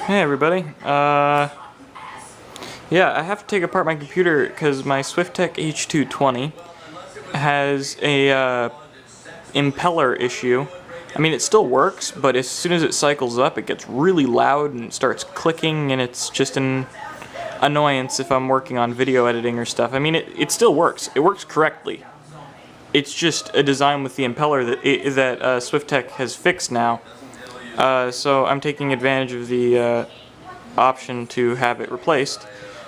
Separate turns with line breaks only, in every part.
Hey everybody. Yeah, I have to take apart my computer because my Swiftech H220 has a impeller issue. I mean, it still works, but as soon as it cycles up, it gets really loud and starts clicking, and it's just an annoyance if I'm working on video editing or stuff. I mean, it still works. It works correctly. It's just a design with the impeller that Swiftech has fixed now. So I'm taking advantage of the option to have it replaced.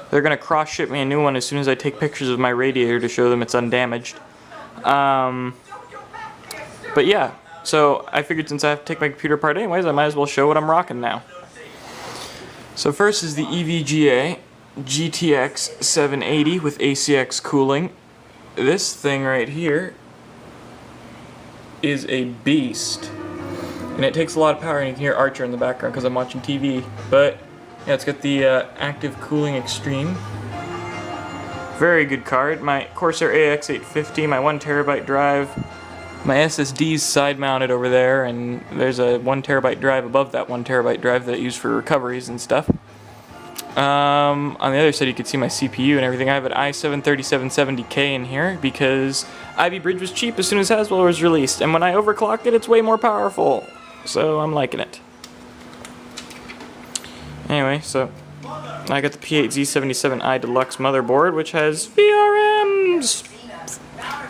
They're going to cross-ship me a new one as soon as I take pictures of my radiator to show them it's undamaged. But yeah, so I figured since I have to take my computer apart anyways, I might as well show what I'm rocking now. So first is the EVGA GTX 780 with ACX cooling. This thing right here is a beast. And it takes a lot of power, and you can hear Archer in the background because I'm watching TV. But yeah, it's got the active cooling extreme. Very good card. My Corsair AX850, my 1TB drive. My SSD's side mounted over there, and there's a 1TB drive above that 1TB drive that I use for recoveries and stuff. On the other side you can see my CPU and everything. I have an i7-3770K in here because Ivy Bridge was cheap as soon as Haswell was released, and when I overclock it, it's way more powerful. So I'm liking it. Anyway, so I got the P8Z77i Deluxe motherboard, which has VRMs,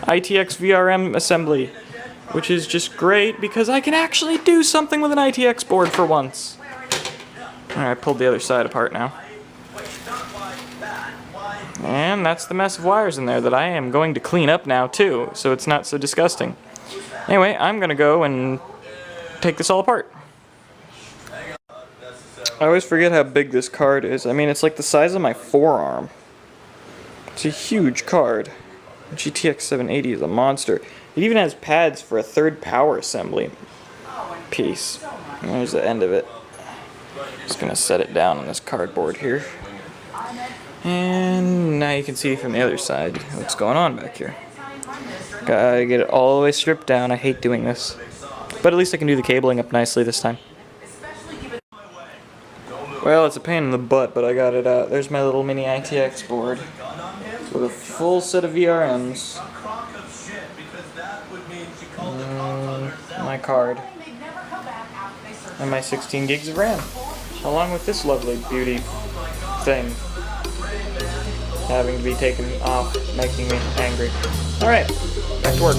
ITX VRM assembly, which is just great because I can actually do something with an ITX board for once. Alright, I pulled the other side apart now. And that's the mess of wires in there that I am going to clean up now too, so it's not so disgusting. Anyway, I'm gonna go and take this all apart. I always forget how big this card is. I mean, it's like the size of my forearm. It's a huge card. GTX 780 is a monster. It even has pads for a third power assembly piece. And there's the end of it. Just gonna set it down on this cardboard here. And now you can see from the other side what's going on back here. Gotta get it all the way stripped down. I hate doing this. But at least I can do the cabling up nicely this time. Well, it's a pain in the butt, but I got it out. There's my little mini ITX board with a full set of VRMs. My card. And my 16 gigs of RAM. Along with this lovely beauty thing having to be taken off, making me angry. Alright, back to work.